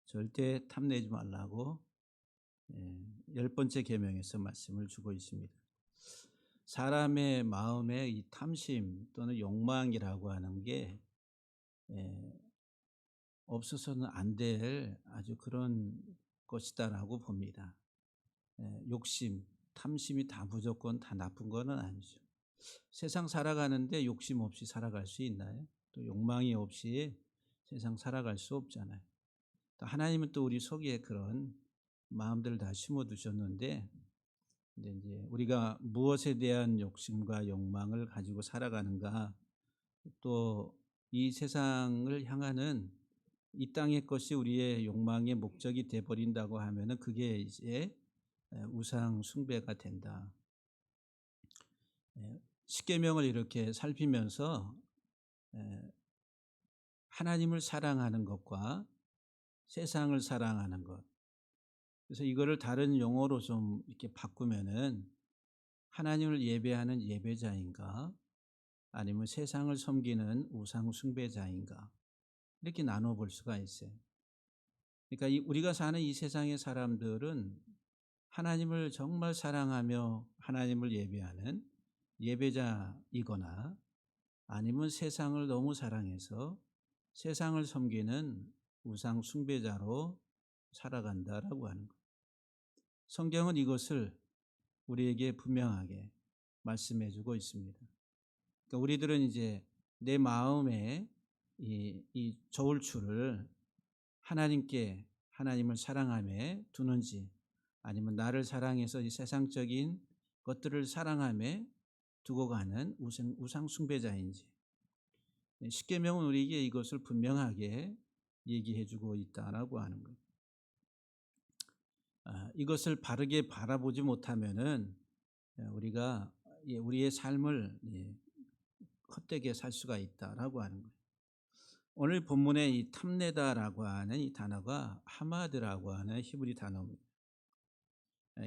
절대 탐내지 말라고 10번째 계명에서 말씀을 주고 있습니다. 사람의 마음에 이 탐심 또는 욕망이라고 하는 게 예, 없어서는 안 될 아주 그런 것이다라고 봅니다. 욕심, 탐심이 다 무조건 다 나쁜 건 아니죠. 세상 살아가는데 욕심 없이 살아갈 수 있나요? 또 욕망이 없이 세상 살아갈 수 없잖아요. 또 하나님은 또 우리 속에 그런 마음들을 다 심어 두셨는데 이제 우리가 무엇에 대한 욕심과 욕망을 가지고 살아가는가, 또 이 세상을 향하는 이 땅의 것이 우리의 욕망의 목적이 돼 버린다고 하면은 그게 이제 우상 숭배가 된다. 십계명을 이렇게 살피면서 하나님을 사랑하는 것과 세상을 사랑하는 것, 그래서 이거를 다른 용어로 좀 이렇게 바꾸면은 하나님을 예배하는 예배자인가 아니면 세상을 섬기는 우상 숭배자인가, 이렇게 나눠 볼 수가 있어요. 그러니까 우리가 사는 이 세상의 사람들은 하나님을 정말 사랑하며 하나님을 예배하는 예배자이거나 아니면 세상을 너무 사랑해서 세상을 섬기는 우상 숭배자로 살아간다라고 하는 거예요. 성경은 이것을 우리에게 분명하게 말씀해 주고 있습니다. 그러니까 우리들은 이제 내 마음에 이 저울추를 하나님을 사랑함에 두는지, 아니면 나를 사랑해서 이 세상적인 것들을 사랑함에 두고 가는 우상 숭배자인지, 십계명은 우리에게 이것을 분명하게 얘기해 주고 있다라고 하는 거예요. 이것을 바르게 바라보지 못하면은 우리가 우리의 삶을 헛되게 살 수가 있다라고 하는 거예요. 오늘 본문에 이 탐내다라고 하는 이 단어가 하마드라고 하는 히브리 단어입니다.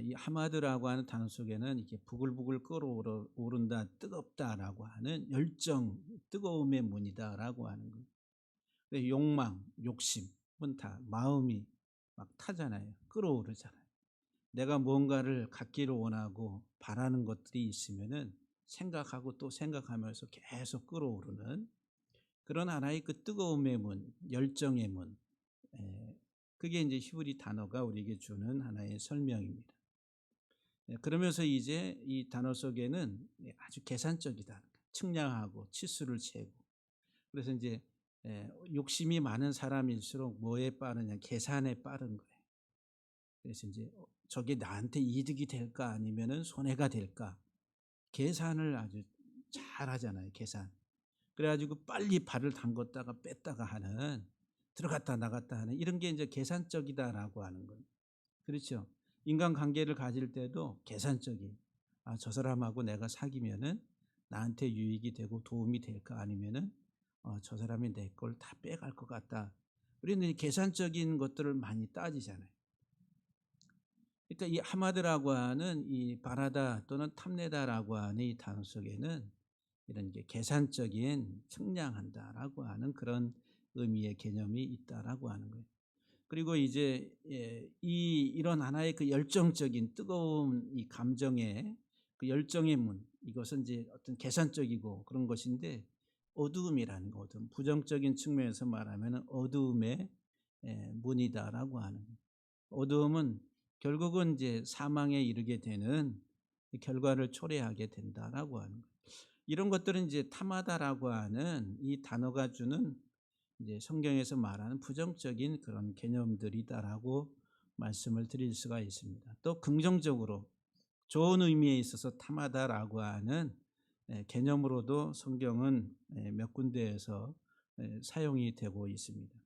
이 하마드라고 하는 단어 속에는 이게 부글부글 끓어오른다, 뜨겁다라고 하는 열정, 뜨거움의 문이다라고 하는 거예요. 욕망, 욕심은 다 마음이 막 타잖아요. 끓어오르잖아요. 내가 뭔가를 갖기를 원하고 바라는 것들이 있으면은 생각하고 또 생각하면서 계속 끓어오르는 그런 하나의 그 뜨거움의 문, 열정의 문, 그게 이제 히브리 단어가 우리에게 주는 하나의 설명입니다. 그러면서 이제 이 단어 속에는 아주 계산적이다, 측량하고 치수를 재고, 그래서 이제 욕심이 많은 사람일수록 뭐에 빠르냐, 계산에 빠른 거예요. 그래서 이제 저게 나한테 이득이 될까 아니면은 손해가 될까, 계산을 아주 잘 하잖아요. 계산. 그래가지고 빨리 발을 담궜다가 뺐다가 하는, 들어갔다 나갔다 하는 이런 게 이제 계산적이다라고 하는 거예요. 그렇죠. 인간관계를 가질 때도 계산적인, 저 사람하고 내가 사귀면은 나한테 유익이 되고 도움이 될까, 아니면은 저 사람이 내 걸 다 빼갈 것 같다. 우리는 계산적인 것들을 많이 따지잖아요. 그러니까 이 하마드라고 하는 이 바라다 또는 탐내다라고 하는 이 단어 속에는 이런 게 계산적인, 측량한다라고 하는 그런 의미의 개념이 있다라고 하는 거예요. 그리고 이제 이런 하나의 그 열정적인 뜨거운 이 감정의 그 열정의 문, 이것은 이제 어떤 계산적이고 그런 것인데, 어두움이라는 거, 어두움, 부정적인 측면에서 말하면 어두움의 문이다라고 하는 거예요. 어두움은 결국은 이제 사망에 이르게 되는 결과를 초래하게 된다라고 하는 거예요. 이런 것들은 이제 탐하다라고 하는 이 단어가 주는 이제 성경에서 말하는 부정적인 그런 개념들이다라고 말씀을 드릴 수가 있습니다. 또 긍정적으로 좋은 의미에 있어서 탐하다라고 하는 개념으로도 성경은 몇 군데에서 사용이 되고 있습니다.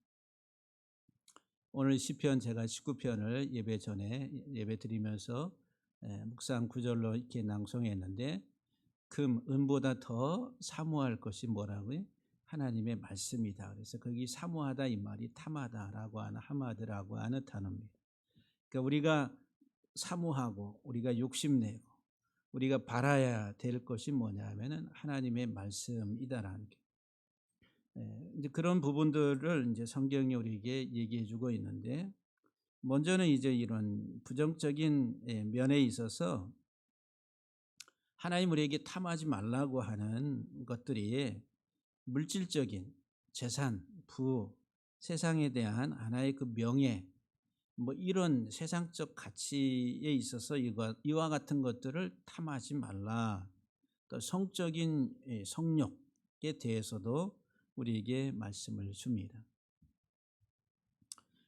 오늘 시편 제가 19편을 예배 전에 예배 드리면서 묵상 구절로 이렇게 낭송했는데, 금, 은보다 더 사모할 것이 뭐라고요? 하나님의 말씀이다. 그래서 거기 사모하다 이 말이 탐하다라고 하는 하마드라고 하는 단어입니다. 그러니까 우리가 사모하고 우리가 욕심내고 우리가 바라야 될 것이 뭐냐 하면은 하나님의 말씀이다라는 게. 이제 그런 부분들을 이제 성경이 우리에게 얘기해 주고 있는데, 먼저는 이제 이런 부정적인 면에 있어서 하나님 우리에게 탐하지 말라고 하는 것들이 물질적인 재산, 부, 세상에 대한 하나의 그 명예, 뭐 이런 세상적 가치에 있어서 이와 같은 것들을 탐하지 말라. 또 성적인 성욕에 대해서도 우리에게 말씀을 줍니다.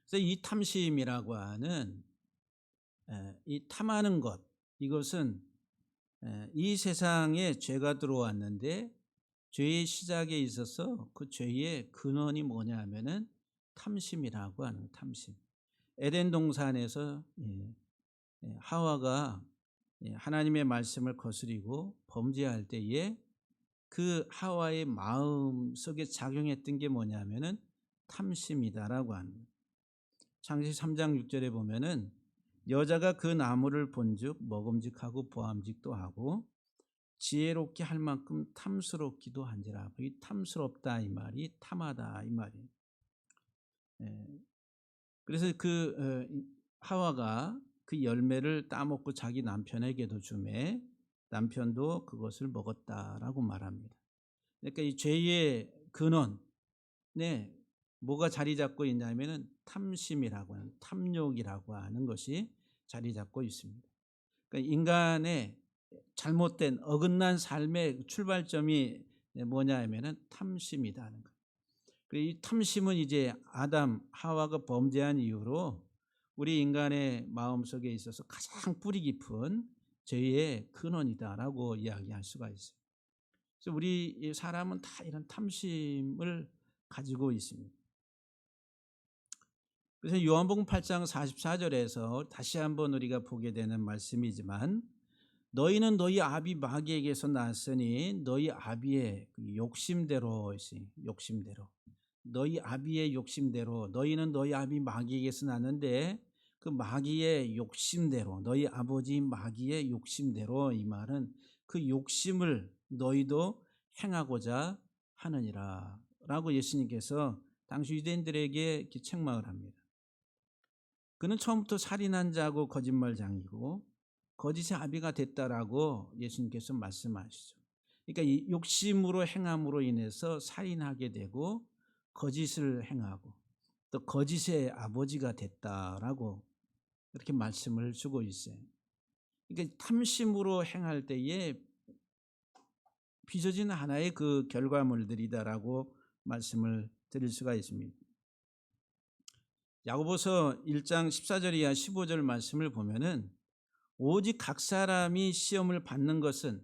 그래서 이 탐심이라고 하는 이 탐하는 것, 이것은 이 세상에 죄가 들어왔는데 죄의 시작에 있어서 그 죄의 근원이 뭐냐 하면은 탐심이라고 하는 탐심. 에덴 동산에서 하와가 하나님의 말씀을 거스리고 범죄할 때에 그 하와의 마음 속에 작용했던 게 뭐냐면은 탐심이다라고 하는 거예요. 창세기 3장 6절에 보면은 여자가 그 나무를 본즉 먹음직하고 보암직도 하고 지혜롭게 할 만큼 탐스럽기도 한지라. 이 탐스럽다 이 말이 탐하다 이 말이에요. 그래서 하와가 그 열매를 따먹고 자기 남편에게도 주매 남편도 그것을 먹었다라고 말합니다. 그러니까 이 죄의 근원, 뭐가 자리 잡고 있냐면은 탐심이라고 하는, 탐욕이라고 하는 것이 자리 잡고 있습니다. 그러니까 인간의 잘못된 어긋난 삶의 출발점이 뭐냐 하면은 탐심이라는 거예요. 이 탐심은 이제 아담 하와가 범죄한 이후로 우리 인간의 마음속에 있어서 가장 뿌리 깊은 죄의 근원이다라고 이야기할 수가 있어요. 그래서 우리 사람은 다 이런 탐심을 가지고 있습니다. 그래서 요한복음 8장 44절에서 다시 한번 우리가 보게 되는 말씀이지만, 너희는 너희 아비 마귀에게서 났으니 너희 아비의 욕심대로 너희 아비의 욕심대로, 너희는 너희 아비 마귀에게서 났는데 그 마귀의 욕심대로, 너희 아버지 마귀의 욕심대로, 이 말은 그 욕심을 너희도 행하고자 하느니라 라고 예수님께서 당시 유대인들에게 이렇게 책망을 합니다. 그는 처음부터 살인한 자고 거짓말장이고 거짓의 아비가 됐다라고 예수님께서 말씀하시죠. 그러니까 이 욕심으로 행함으로 인해서 살인하게 되고 거짓을 행하고 또 거짓의 아버지가 됐다라고 그렇게 말씀을 주고 있어요. 그러니까 탐심으로 행할 때에 빚어진 하나의 그 결과물들이다라고 말씀을 드릴 수가 있습니다. 야고보서 1장 14절 이하 15절 말씀을 보면은 오직 각 사람이 시험을 받는 것은,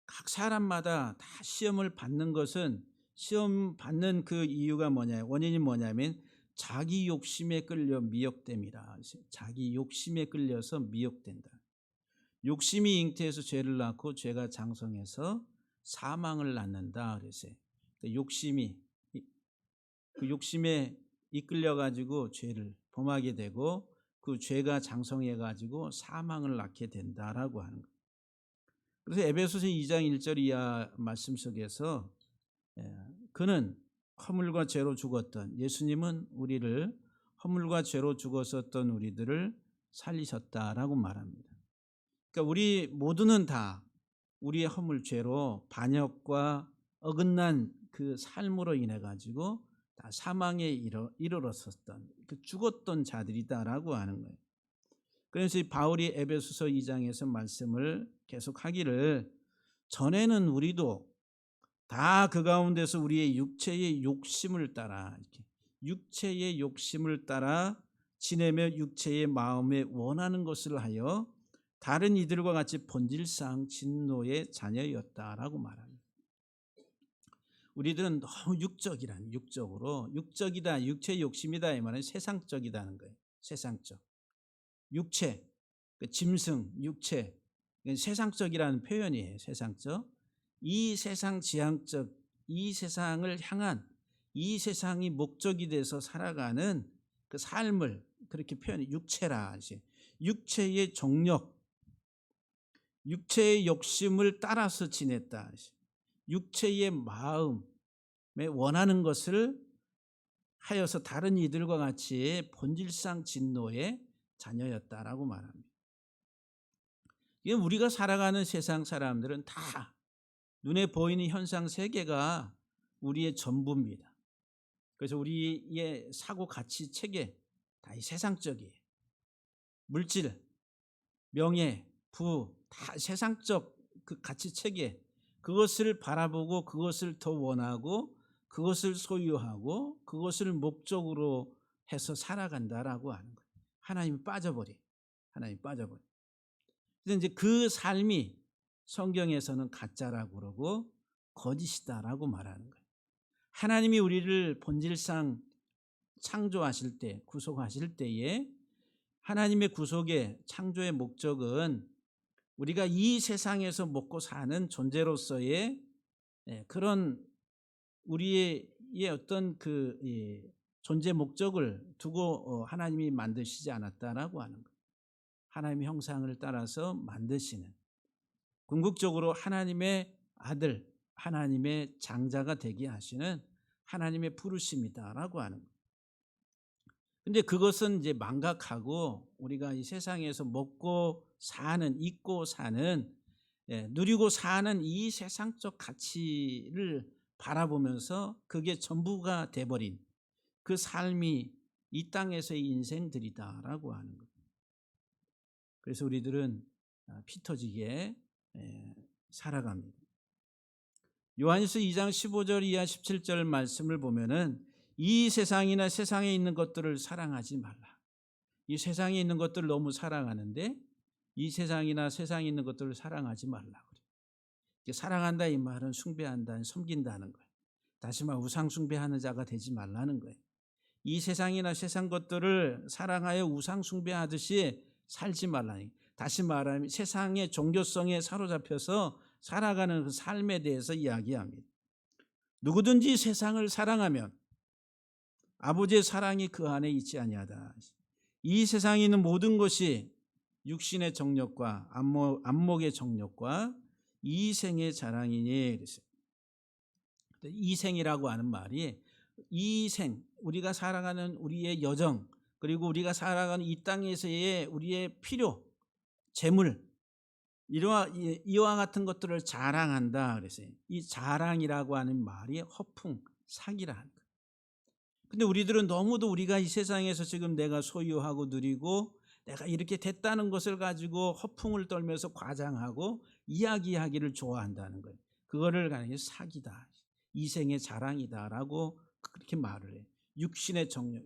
각 사람마다 다 시험을 받는 것은, 시험 받는 그 이유가 뭐냐, 원인이 뭐냐면 자기 욕심에 끌려 미혹됨이라. 자기 욕심에 끌려서 미혹된다. 욕심이 잉태해서 죄를 낳고 죄가 장성해서 사망을 낳는다 그랬어요. 욕심이, 그 욕심에 이끌려 가지고 죄를 범하게 되고 그 죄가 장성해 가지고 사망을 낳게 된다라고 하는 거예요. 그래서 에베소서 2장 1절 이하 말씀 속에서 그는 허물과 죄로 죽었던, 예수님은 우리를 허물과 죄로 죽었었던 우리들을 살리셨다라고 말합니다. 그러니까 우리 모두는 다 우리의 허물 죄로 반역과 어긋난 그 삶으로 인해 가지고 다 사망에 이르렀었던, 그 죽었던 자들이다라고 하는 거예요. 그래서 바울이 에베소서 2장에서 말씀을 계속하기를, 전에는 우리도 다 그 가운데서 우리의 육체의 욕심을 따라, 육체의 욕심을 따라 지내며 육체의 마음에 원하는 것을 하여 다른 이들과 같이 본질상 진노의 자녀였다라고 말합니다. 우리들은 너무 육적이다, 육체의 욕심이다 이 말은 세상적이다는 거예요. 세상적, 육체, 짐승, 육체, 세상적이라는 표현이에요. 세상적, 이 세상 지향적, 이 세상을 향한, 이 세상이 목적이 돼서 살아가는 그 삶을 그렇게 표현해. 육체라, 육체의 정력, 육체의 욕심을 따라서 지냈다. 육체의 마음, 원하는 것을 하여서 다른 이들과 같이 본질상 진노의 자녀였다라고 말합니다. 이게 우리가 살아가는 세상 사람들은 다 눈에 보이는 현상 세계가 우리의 전부입니다. 그래서 우리의 사고 가치 체계 다 이 세상적이에요. 물질, 명예, 부 다 세상적 그 가치 체계, 그것을 바라보고 그것을 더 원하고 그것을 소유하고 그것을 목적으로 해서 살아간다라고 하는 거예요. 하나님이 빠져버려요. 하나님이 빠져버려요. 그래서 이제 그 삶이 성경에서는 가짜라고 그러고 거짓이다라고 말하는 거예요. 하나님이 우리를 본질상 창조하실 때, 구속하실 때에 하나님의 구속의 창조의 목적은 우리가 이 세상에서 먹고 사는 존재로서의 그런 우리의 어떤 그 존재 목적을 두고 하나님이 만드시지 않았다라고 하는 거예요. 하나님의 형상을 따라서 만드시는, 궁극적으로 하나님의 아들, 하나님의 장자가 되게 하시는 하나님의 부르심이다라고 하는 거예요. 근데 그것은 이제 망각하고 우리가 이 세상에서 먹고 사는, 입고 사는, 누리고 사는 이 세상적 가치를 바라보면서 그게 전부가 돼버린 그 삶이 이 땅에서의 인생들이다라고 하는 거예요. 그래서 우리들은 피 터지게 살아갑니다. 요한일서 2장 15절 이하 17절 말씀을 보면은 이 세상이나 세상에 있는 것들을 사랑하지 말라. 이 세상에 있는 것들을 너무 사랑하는데 이 세상이나 세상에 있는 것들을 사랑하지 말라. 사랑한다 이 말은 숭배한다, 섬긴다는 거예요. 다시 말해 우상 숭배하는 자가 되지 말라는 거예요. 이 세상이나 세상 것들을 사랑하여 우상 숭배하듯이 살지 말라니. 다시 말하면 세상의 종교성에 사로잡혀서 살아가는 그 삶에 대해서 이야기합니다. 누구든지 세상을 사랑하면 아버지의 사랑이 그 안에 있지 아니하다. 이 세상에 있는 모든 것이 육신의 정욕과 안목의 정욕과 이생의 자랑이니 그랬어요. 이생이라고 하는 말이 이생, 우리가 살아가는 우리의 여정, 그리고 우리가 살아가는 이 땅에서의 우리의 필요, 재물, 이와 같은 것들을 자랑한다 그랬어요. 이 자랑이라고 하는 말이 허풍, 사기라 하는 거예요. 근데 우리들은 너무도 우리가 이 세상에서 지금 내가 소유하고 누리고 내가 이렇게 됐다는 것을 가지고 허풍을 떨면서 과장하고 이야기하기를 좋아한다는 거예요. 그거를 가지고 사기다, 이생의 자랑이다라고 그렇게 말을 해요. 육신의 정욕,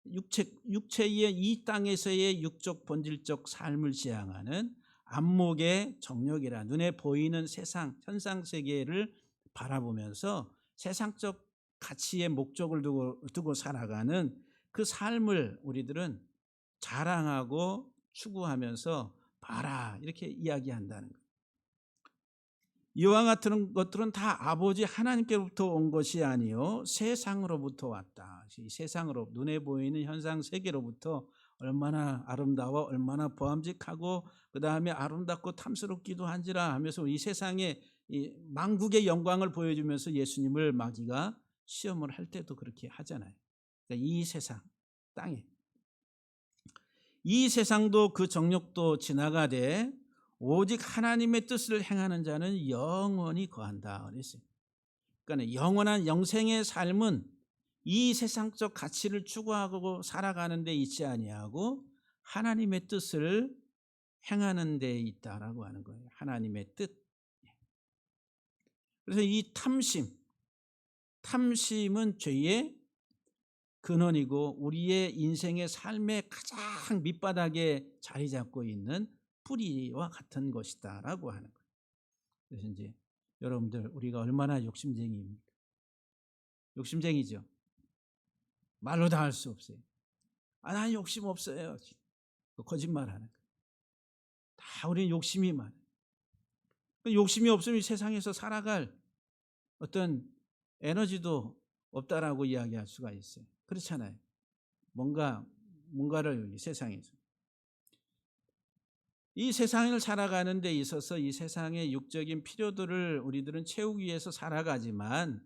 육체의 이 땅에서의 육적 본질적 삶을 지향하는 안목의 정욕이라, 눈에 보이는 세상 현상 세계를 바라보면서 세상적 가치의 목적을 두고 살아가는 그 삶을 우리들은 자랑하고 추구하면서 봐라 이렇게 이야기한다는 거예요. 이와 같은 것들은 다 아버지 하나님께로부터 온 것이 아니요 세상으로부터 왔다. 이 세상으로 눈에 보이는 현상 세계로부터 얼마나 아름다워 얼마나 보암직하고 그 다음에 아름답고 탐스럽기도 한지라 하면서 이 세상의 이 만국의 영광을 보여주면서 예수님을 마귀가 시험을 할 때도 그렇게 하잖아요. 그러니까 이 세상 땅에 이 세상도 그 정욕도 지나가되 오직 하나님의 뜻을 행하는 자는 영원히 거한다 그랬어요. 그러니까 영원한 영생의 삶은 이 세상적 가치를 추구하고 살아가는 데 있지 아니하고 하나님의 뜻을 행하는 데 있다라고 하는 거예요. 하나님의 뜻. 그래서 이 탐심은 죄의 근원이고 우리의 인생의 삶의 가장 밑바닥에 자리 잡고 있는 뿌리와 같은 것이다라고 하는 거예요. 그래서 이제 여러분들 우리가 얼마나 욕심쟁이입니까? 욕심쟁이죠. 말로 다 할 수 없어요. 난 욕심 없어요. 거짓말하는 거예요. 다 우리는 욕심이 많아요. 욕심이 없으면 이 세상에서 살아갈 어떤 에너지도 없다라고 이야기할 수가 있어요. 그렇잖아요. 뭔가를 세상에서 이 세상을 살아가는 데 있어서 이 세상의 육적인 필요들을 우리들은 채우기 위해서 살아가지만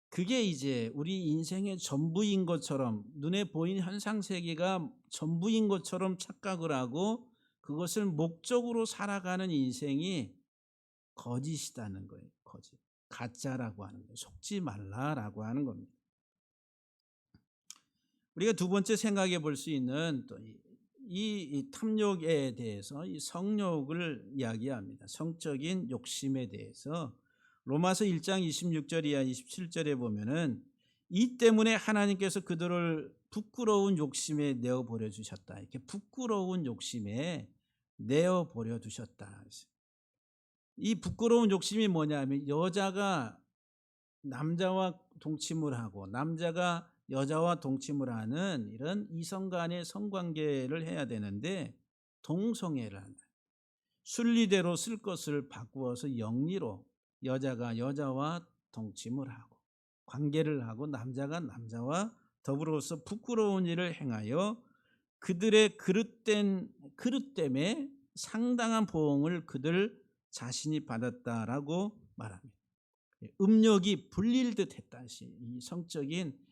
그게 이제 우리 인생의 전부인 것처럼, 눈에 보이는 현상 세계가 전부인 것처럼 착각을 하고 그것을 목적으로 살아가는 인생이 거짓이라는 거예요. 거짓. 가짜라고 하는 거예요. 속지 말라라고 하는 겁니다. 우리가 두 번째 생각해 볼 수 있는 또 이 탐욕에 대해서 이 성욕을 이야기합니다. 성적인 욕심에 대해서 로마서 1장 26절 이하 27절에 보면은 이 때문에 하나님께서 그들을 부끄러운 욕심에 내어 버려 주셨다. 이렇게 부끄러운 욕심에 내어 버려 두셨다. 이 부끄러운 욕심이 뭐냐면 여자가 남자와 동침을 하고 남자가 여자와 동침을 하는 이런 이성 간의 성관계를 해야 되는데 동성애를 한다. 순리대로 쓸 것을 바꾸어서 영리로 여자가 여자와 동침을 하고 관계를 하고 남자가 남자와 더불어서 부끄러운 일을 행하여 그들의 그릇됨에 상당한 보응을 그들 자신이 받았다라고 말합니다. 음욕이 불릴 듯 했다. 이 성적인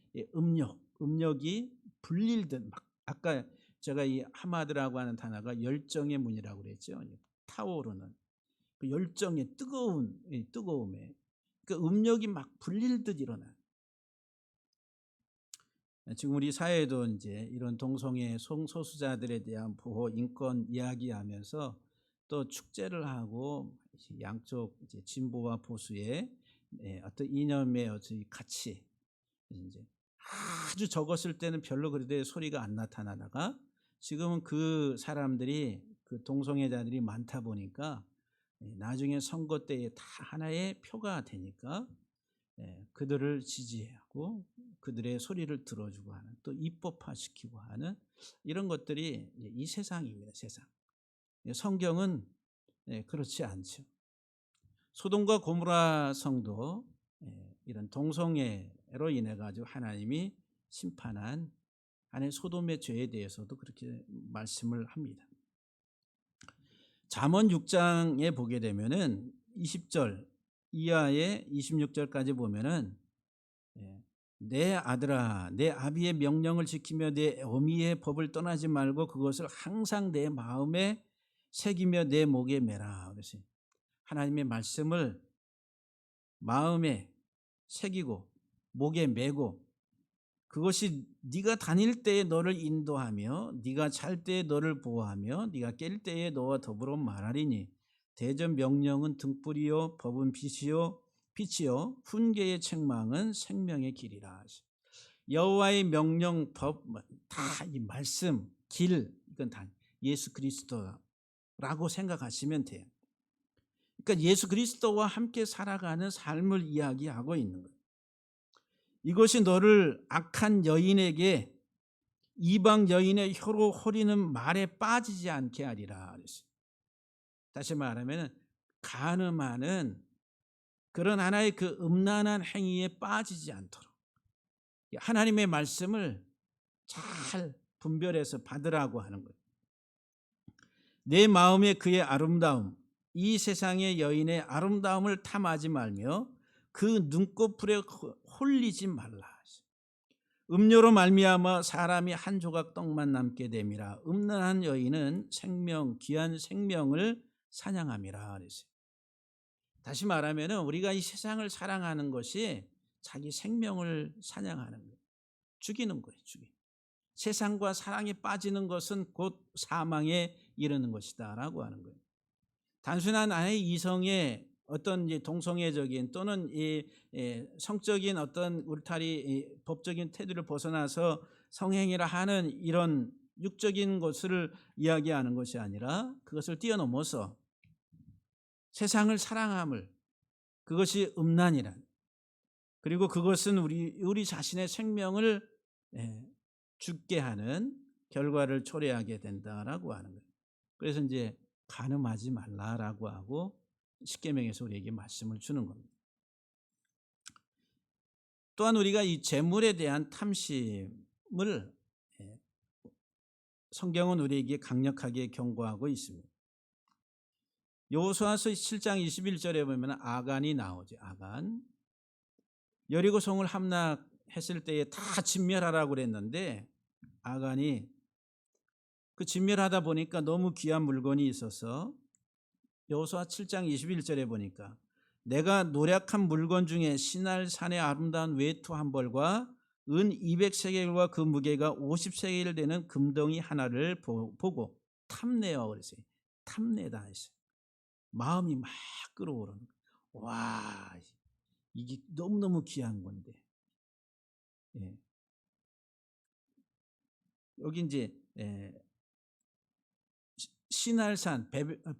음욕이 불릴 듯 막 아까 제가 이 하마드라고 하는 단어가 열정의 문이라고 그랬죠. 타오르는 그 열정의 뜨거움에 그 음욕이 막 불릴 듯 일어나. 지금 우리 사회도 이제 이런 동성애 성소수자들에 대한 보호 인권 이야기하면서 또 축제를 하고 양쪽 이제 진보와 보수의 어떤 이념의 어떤 가치 이제 아주 적었을 때는 별로 그래도 소리가 안 나타나다가 지금은 그 사람들이 그 동성애자들이 많다 보니까 나중에 선거 때에 다 하나의 표가 되니까 그들을 지지하고 그들의 소리를 들어주고 하는 또 입법화시키고 하는 이런 것들이 이 세상입니다. 세상. 성경은 그렇지 않죠. 소돔과 고모라 성도 이런 동성애로 인해 가지고 하나님이 심판한 안에 소돔의 죄에 대해서도 그렇게 말씀을 합니다. 잠언 6장에 보게 되면은 20절 이하의 26절까지 보면은 내 아들아 내 아비의 명령을 지키며 내 어미의 법을 떠나지 말고 그것을 항상 내 마음에 새기며 내 목에 매라. 그래서 하나님의 말씀을 마음에 새기고 목에 매고 그것이 네가 다닐 때에 너를 인도하며 네가 잘 때에 너를 보호하며 네가 깰 때에 너와 더불어 말하리니 대전 명령은 등불이요 법은 빛이요 훈계의 책망은 생명의 길이라. 여호와의 명령 법 다 이 말씀 길 이건 다 예수 그리스도라고 생각하시면 돼요. 그러니까 예수 그리스도와 함께 살아가는 삶을 이야기하고 있는 거예요. 이것이 너를 악한 여인에게 이방 여인의 혀로 호리는 말에 빠지지 않게 하리라 그랬어요. 다시 말하면 간음하는 그런 하나의 그 음란한 행위에 빠지지 않도록 하나님의 말씀을 잘 분별해서 받으라고 하는 거예요. 내 마음에 그의 아름다움 이 세상의 여인의 아름다움을 탐하지 말며 그 눈꺼풀에 홀리지 말라. 음료로 말미암아 사람이 한 조각 떡만 남게 됨이라. 음란한 여인은 귀한 생명을 사냥함이라 그랬어요. 다시 말하면 우리가 이 세상을 사랑하는 것이 자기 생명을 사냥하는 거예요. 죽이는 거예요. 세상과 사랑에 빠지는 것은 곧 사망에 이르는 것이다 라고 하는 거예요. 단순한 아예 이성의 어떤 이제 동성애적인 또는 이 성적인 어떤 울타리 법적인 테두리를 벗어나서 성행위를 하는 이런 육적인 것을 이야기하는 것이 아니라 그것을 뛰어넘어서 세상을 사랑함을 그것이 음란이란 그리고 그것은 우리 자신의 생명을 죽게 하는 결과를 초래하게 된다라고 하는 거예요. 그래서 이제 간음하지 말라라고 하고 십계명에서 우리에게 말씀을 주는 겁니다. 또한 우리가 이 재물에 대한 탐심을 성경은 우리에게 강력하게 경고하고 있습니다. 여호수아서 7장 21절에 보면 아간이 나오죠. 아간. 여리고성을 함락했을 때에 다 진멸하라고 그랬는데 아간이 그 진멸하다 보니까 너무 귀한 물건이 있어서 여호수아 7장 21절에 보니까 내가 노략한 물건 중에 시날산의 아름다운 외투 한 벌과 은 200세겔과 그 무게가 50세겔 되는 금덩이 하나를 보고 탐내어 그랬어요. 탐내다 했어요. 마음이 막 끌어오르는 거예요. 와, 이게 너무너무 귀한 건데. 예. 여기 이제 시날산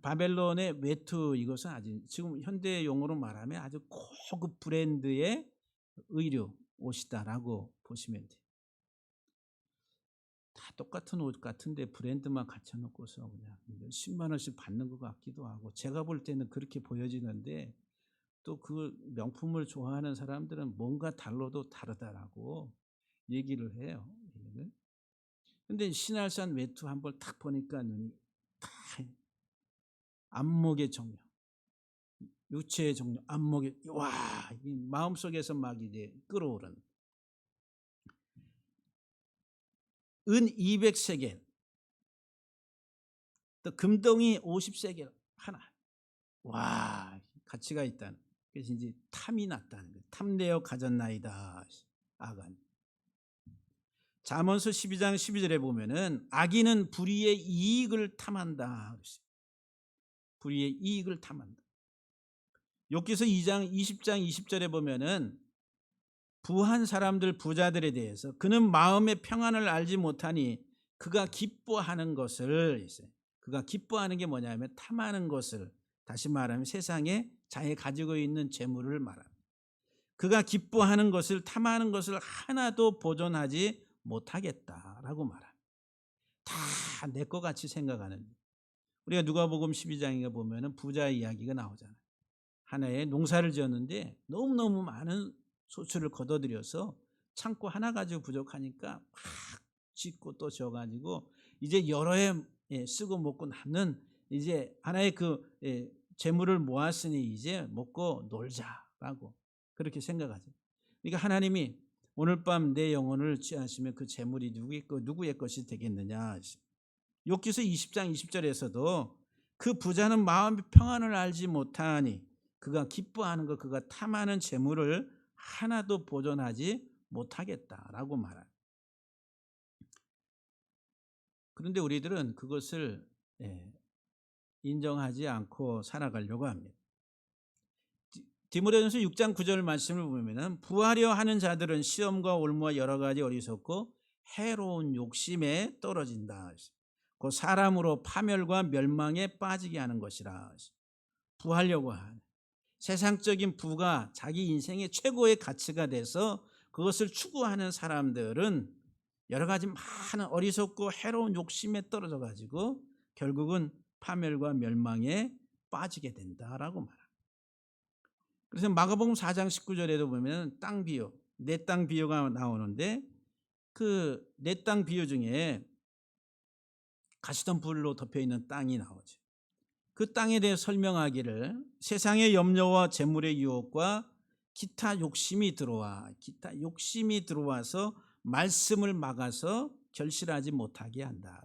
바벨론의 외투, 이것은 아주 지금 현대 용어로 말하면 아주 고급 브랜드의 의류 옷이다라고 보시면 돼요. 다 똑같은 옷 같은데 브랜드만 갖춰놓고서 그냥 10만 원씩 받는 것 같기도 하고, 제가 볼 때는 그렇게 보여지는데 또 그 명품을 좋아하는 사람들은 뭔가 달라도 다르다라고 얘기를 해요. 근데 신할산 외투 한 벌 딱 보니까 눈이 다 안목의 정령, 유체의 정령, 안목의, 와, 이 마음속에서 막 이제 끌어오른 은 200세겔, 또 금덩이 50세겔 하나. 와, 가치가 있다는. 그래서 이제 탐이 났다는 거예요. 탐내어 가졌나이다 아간. 잠언서 12장 12절에 보면은 악인은 불의의 이익을 탐한다. 불의의 이익을 탐한다. 욥기서 2장 20장 20절에 보면은 부한 사람들, 부자들에 대해서 그는 마음의 평안을 알지 못하니 그가 기뻐하는 것을 있어요. 그가 기뻐하는 게 뭐냐면 탐하는 것을, 다시 말하면 세상에 자기 가지고 있는 재물을 말합니다. 그가 기뻐하는 것을, 탐하는 것을 하나도 보존하지 못하겠다라고 말합니다. 다 내 것 같이 생각하는. 우리가 누가복음 12장에 보면은 부자 이야기가 나오잖아요. 하나의 농사를 지었는데 너무너무 많은 소출을 거둬들여서 창고 하나 가지고 부족하니까 막 짓고 또 지어가지고 이제 여러 해 쓰고 먹고 남는 이제 하나의 그 재물을 모았으니 이제 먹고 놀자라고 그렇게 생각하죠. 그러니까 하나님이 오늘 밤 내 영혼을 취하시면 그 재물이 누구의 것이 되겠느냐. 욥기서 20장 20절에서도 그 부자는 마음의 평안을 알지 못하니 그가 기뻐하는 것, 그가 탐하는 재물을 하나도 보존하지 못하겠다라고 말합니다. 그런데 우리들은 그것을 인정하지 않고 살아가려고 합니다. 디모데전서 6장 9절 말씀을 보면은 부하려 하는 자들은 시험과 올무와 여러 가지 어리석고 해로운 욕심에 떨어진다. 그 사람으로 파멸과 멸망에 빠지게 하는 것이라. 부하려고 하는 세상적인 부가 자기 인생의 최고의 가치가 돼서 그것을 추구하는 사람들은 여러 가지 많은 어리석고 해로운 욕심에 떨어져 가지고 결국은 파멸과 멸망에 빠지게 된다라고 말합니다. 그래서 마가복음 4장 19절에도 보면 땅 비유, 내 땅 비유가 나오는데 그 내 땅 비유 중에 가시덤 불로 덮여 있는 땅이 나오죠. 그 땅에 대해 설명하기를 세상의 염려와 재물의 유혹과 기타 욕심이 들어와서 말씀을 막아서 결실하지 못하게 한다.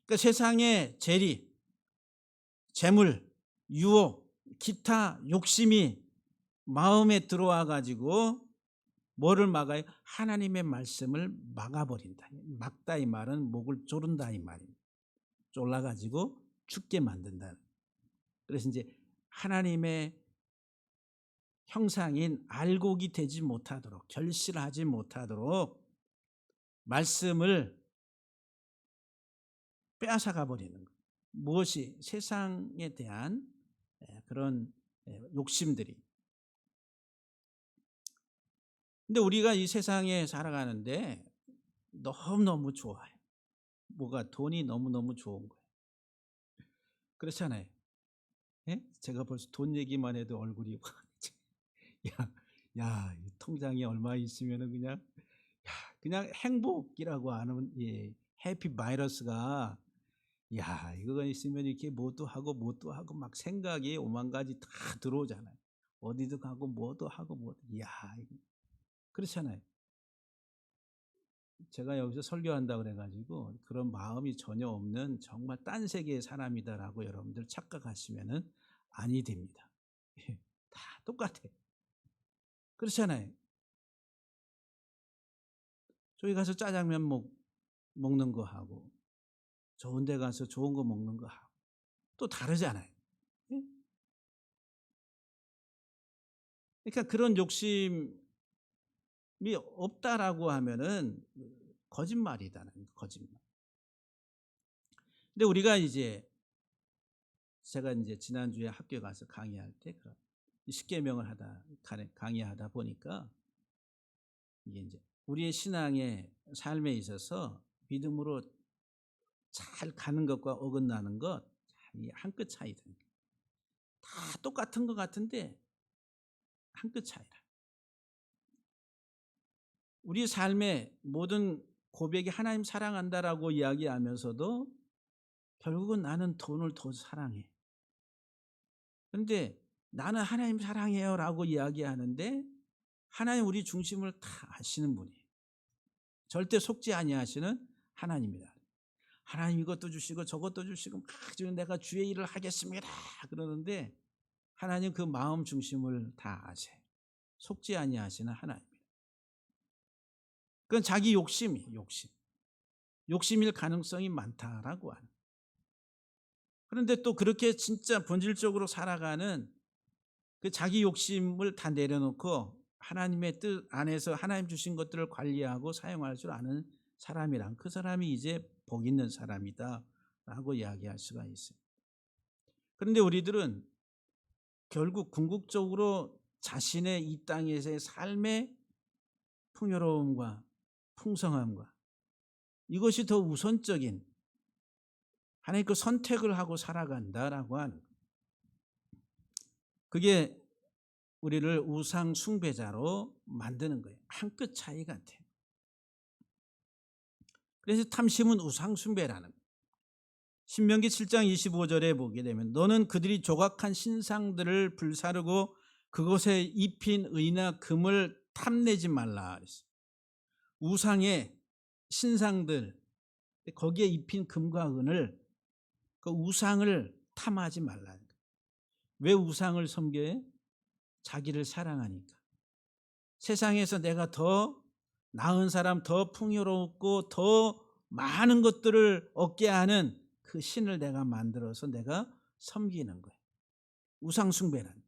그러니까 세상의 재리, 재물, 유혹, 기타 욕심이 마음에 들어와 가지고 뭐를 막아요? 하나님의 말씀을 막아버린다. 막다 이 말은 목을 조른다 이 말입니다. 졸라가지고 죽게 만든다. 그래서 이제 하나님의 형상인 알곡이 되지 못하도록, 결실하지 못하도록 말씀을 빼앗아가 버리는 거예요. 무엇이? 세상에 대한 그런 욕심들이. 근데 우리가 이 세상에 살아가는데 너무너무 좋아요. 뭐가? 돈이 너무너무 좋은 거예요. 그렇잖아요. 예? 제가 벌써 돈 얘기만 해도 얼굴이 야, 야, 이 통장에 얼마 있으면은 그냥 행복이라고 하는 해피 바이러스가, 야, 이거가 있으면 이렇게 뭣도 하고 막 생각이 오만 가지 다 들어오잖아요. 어디도 가고 뭐도 하고 뭐도. 이야, 그렇잖아요. 제가 여기서 설교한다 그래가지고 그런 마음이 전혀 없는 정말 딴 세계의 사람이다라고 여러분들 착각하시면은 아니 됩니다. 다 똑같아. 그렇잖아요. 저기 가서 짜장면 먹는 거 하고 좋은 데 가서 좋은 거 먹는 거 하고 또 다르잖아요. 예? 그러니까 그런 욕심이 없다라고 하면은 거짓말이다는 거짓말. 근데 우리가 이제 제가 이제 지난주에 학교에 가서 강의할 때 십계명을 강의하다 보니까 이게 이제 우리의 신앙의 삶에 있어서 믿음으로 잘 가는 것과 어긋나는 것 한 끗 차이다. 다 똑같은 것 같은데 한 끗 차이다. 우리 삶의 모든 고백이 하나님 사랑한다라고 이야기하면서도 결국은 나는 돈을 더 사랑해. 그런데 나는 하나님 사랑해요라고 이야기하는데 하나님 우리 중심을 다 아시는 분이에요. 절대 속지 아니하시는 하나님이다. 하나님 이것도 주시고 저것도 주시고 막 내가 주의 일을 하겠습니다. 그러는데 하나님 그 마음 중심을 다 아세요. 속지 아니하시는 하나님입니다. 그건 자기 욕심이에요. 욕심일 가능성이 많다라고 하는. 그런데 또 그렇게 진짜 본질적으로 살아가는 그 자기 욕심을 다 내려놓고 하나님의 뜻 안에서 하나님 주신 것들을 관리하고 사용할 줄 아는 사람이란 그 사람이 이제 복 있는 사람이다라고 이야기할 수가 있어요. 그런데 우리들은 결국 궁극적으로 자신의 이 땅에서의 삶의 풍요로움과 풍성함과 이것이 더 우선적인 하나님 그 선택을 하고 살아간다라고 하는 거예요. 그게 우리를 우상 숭배자로 만드는 거예요. 한 끗 차이 같아요. 그래서 탐심은 우상 숭배라는 거예요. 신명기 7장 25절에 보게 되면 너는 그들이 조각한 신상들을 불사르고 그곳에 입힌 의나 금을 탐내지 말라 그랬어요. 우상의 신상들 거기에 입힌 금과 은을 그 우상을 탐하지 말라. 왜 우상을 섬겨요? 자기를 사랑하니까. 세상에서 내가 더 나은 사람, 더 풍요롭고 더 많은 것들을 얻게 하는 그 신을 내가 만들어서 내가 섬기는 거예요. 우상 숭배란.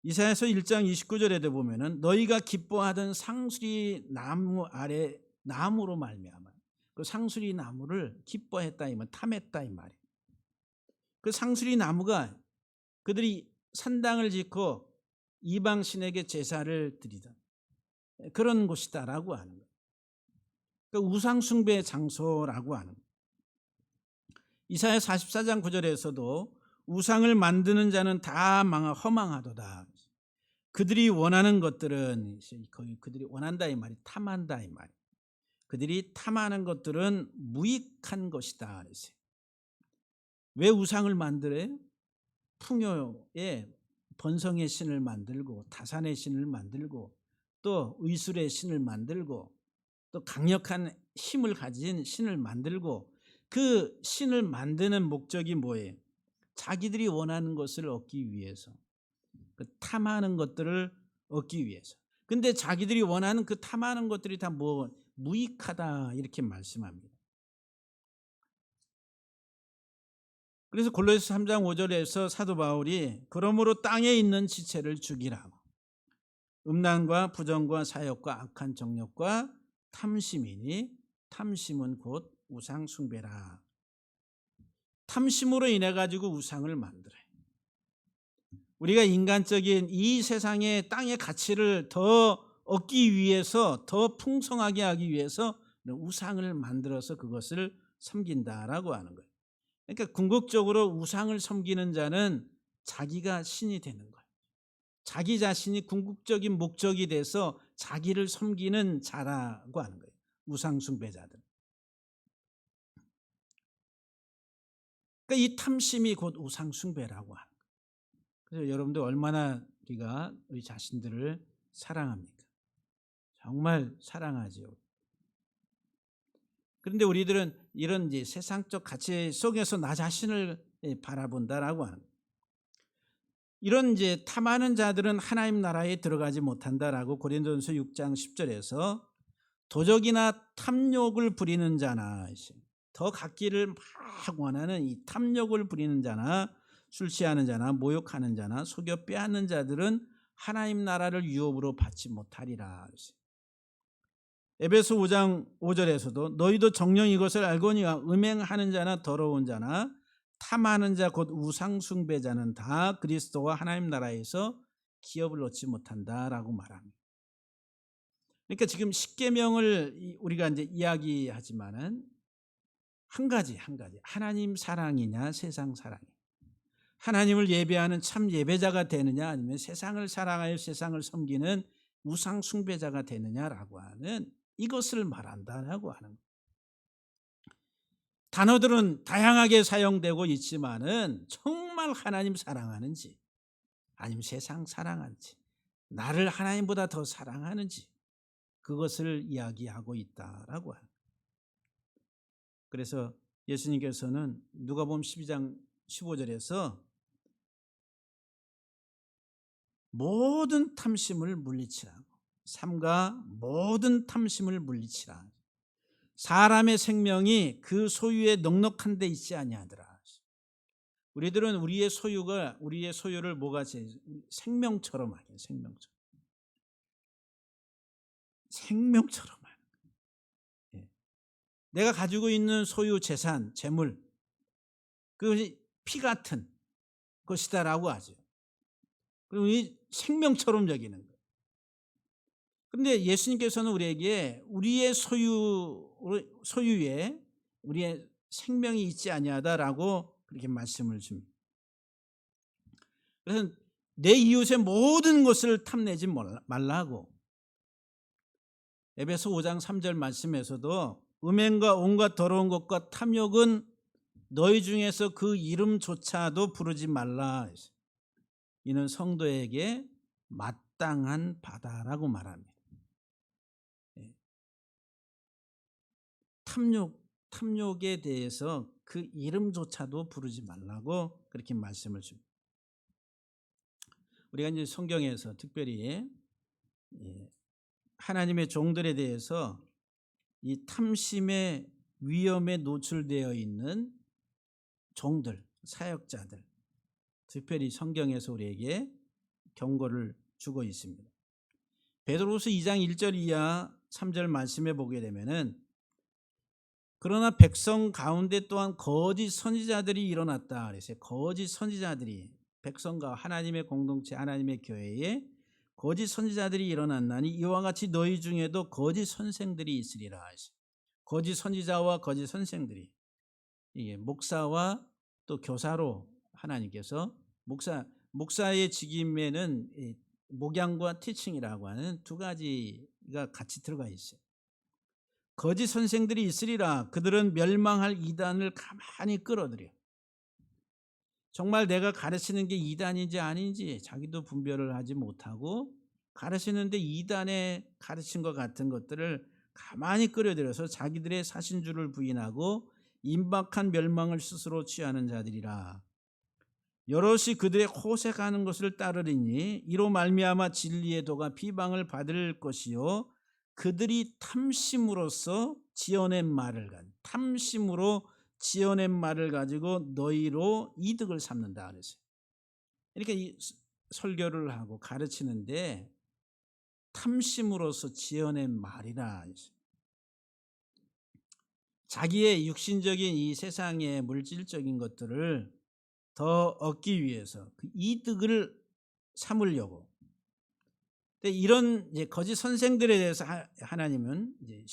이사야서 1장 29절에도 보면은 너희가 기뻐하던 상수리 나무 아래 나무로 말미암아 그 상수리 나무를 기뻐했다 이면 탐했다 이 말이에요. 그 상수리 나무가 그들이 산당을 짓고 이방 신에게 제사를 드리던 그런 곳이다라고 하는 거예요. 그 우상 숭배의 장소라고 하는 거예요. 이사야 44장 9절에서도 우상을 만드는 자는 다 허망하도다. 그들이 원하는 것들은 그들이 원한다 이 말이 탐한다 이 말이. 그들이 탐하는 것들은 무익한 것이다 그랬어요. 왜 우상을 만들어요? 풍요의 번성의 신을 만들고 다산의 신을 만들고 또 의술의 신을 만들고 또 강력한 힘을 가진 신을 만들고 그 신을 만드는 목적이 뭐예요? 자기들이 원하는 것을 얻기 위해서 그 탐하는 것들을 얻기 위해서. 근데 자기들이 원하는 그 탐하는 것들이 다 무익하다 이렇게 말씀합니다. 그래서 골로새서 3장 5절에서 사도 바울이 그러므로 땅에 있는 지체를 죽이라. 음란과 부정과 사욕과 악한 정욕과 탐심이니 탐심은 곧 우상 숭배라. 탐심으로 인해 가지고 우상을 만들어요. 우리가 인간적인 이 세상의 땅의 가치를 더 얻기 위해서 더 풍성하게 하기 위해서 우상을 만들어서 그것을 섬긴다라고 하는 거예요. 그러니까 궁극적으로 우상을 섬기는 자는 자기가 신이 되는 거예요. 자기 자신이 궁극적인 목적이 돼서 자기를 섬기는 자라고 하는 거예요. 우상 숭배자들. 그러니까 이 탐심이 곧 우상 숭배라고 하는 거예요. 그래서 여러분들 얼마나 우리가 우리 자신들을 사랑합니까? 정말 사랑하지요. 그런데 우리들은 이런 이제 세상적 가치 속에서 나 자신을 바라본다라고 하는 거예요. 이런 이제 탐하는 자들은 하나님 나라에 들어가지 못한다라고 고린도전서 6장 10절에서 도적이나 탐욕을 부리는 자나 더 갖기를 막 원하는 이 탐욕을 부리는 자나 술 취하는 자나 모욕하는 자나 속여 빼앗는 자들은 하나님 나라를 유업으로 받지 못하리라. 에베소 5장 5절에서도 너희도 정녕 이것을 알거니와 음행하는 자나 더러운 자나 탐하는 자 곧 우상 숭배자는 다 그리스도와 하나님 나라에서 기업을 얻지 못한다라고 말합니다. 그러니까 지금 십계명을 우리가 이제 이야기하지만은 한 가지 하나님 사랑이냐 세상 사랑이냐, 하나님을 예배하는 참 예배자가 되느냐 아니면 세상을 사랑하여 세상을 섬기는 우상 숭배자가 되느냐라고 하는 이것을 말한다라고 하는 거예요. 단어들은 다양하게 사용되고 있지만은 정말 하나님 사랑하는지 아니면 세상 사랑하는지 나를 하나님보다 더 사랑하는지 그것을 이야기하고 있다라고 합니다. 그래서 예수님께서는 누가복음 12장 15절에서 모든 탐심을 물리치라고, 삼가 모든 탐심을 물리치라. 사람의 생명이 그 소유에 넉넉한 데 있지 아니하더라. 우리들은 우리의 소유를 뭐가 생명처럼 하게, 생명처럼 하는 거예요. 내가 가지고 있는 소유, 재산, 재물, 그것이 피 같은 것이다라고 하죠. 그리고 이 생명처럼 여기는 거예요. 그런데 예수님께서는 우리에게 우리의 소유에 우리의 생명이 있지 아니하다라고 그렇게 말씀을 줍니다. 그래서 내 이웃의 모든 것을 탐내지 말라고. 에베소 5장 3절 말씀에서도 음행과 온갖 더러운 것과 탐욕은 너희 중에서 그 이름조차도 부르지 말라. 이는 성도에게 마땅한 바다라고 말합니다. 탐욕에 대해서 그 이름조차도 부르지 말라고 그렇게 말씀을 줍니다. 우리가 이제 성경에서 특별히 하나님의 종들에 대해서 이 탐심의 위험에 노출되어 있는 종들, 사역자들, 특별히 성경에서 우리에게 경고를 주고 있습니다. 베드로후서 2장 1절 이하 3절 말씀에 보게 되면은 그러나 백성 가운데 또한 거짓 선지자들이 일어났다 그랬어요. 거짓 선지자들이 백성과 하나님의 공동체, 하나님의 교회에 거짓 선지자들이 일어났나니 이와 같이 너희 중에도 거짓 선생들이 있으리라. 거짓 선지자와 거짓 선생들이, 이게 목사와 또 교사로 하나님께서 목사의 직임에는 목양과 티칭이라고 하는 두 가지가 같이 들어가 있어요. 거짓 선생들이 있으리라. 그들은 멸망할 이단을 가만히 끌어들여. 정말 내가 가르치는 게 이단인지 아닌지 자기도 분별을 하지 못하고 가르치는데 이단에 가르친 것 같은 것들을 가만히 끌어들여서 자기들의 사신주를 부인하고 임박한 멸망을 스스로 취하는 자들이라. 여럿이 그들의 호색하는 것을 따르리니 이로 말미암아 진리의 도가 비방을 받을 것이요 그들이 탐심으로 지어낸 말을 가지고 너희로 이득을 삼는다 그랬어요. 이렇게 이 설교를 하고 가르치는데 탐심으로서 지어낸 말이라 했어요. 자기의 육신적인 이 세상의 물질적인 것들을 더 얻기 위해서 그 이득을 삼으려고. 근데 이런 이제 거짓 선생들에 대해서 하나님은 이제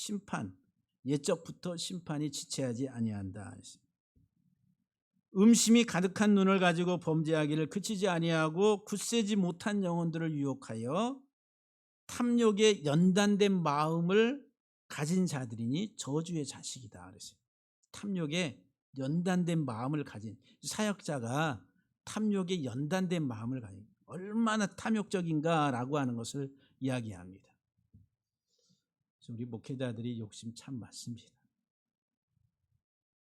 예적부터 심판이 지체하지 아니한다. 음심이 가득한 눈을 가지고 범죄하기를 그치지 아니하고 굳세지 못한 영혼들을 유혹하여 탐욕에 연단된 마음을 가진 자들이니 저주의 자식이다 그랬어요. 탐욕에 연단된 마음을 가진 사역자가 탐욕에 연단된 마음을 가지고 얼마나 탐욕적인가라고 하는 것을 이야기합니다. 그래서 우리 목회자들이 욕심 참 많습니다.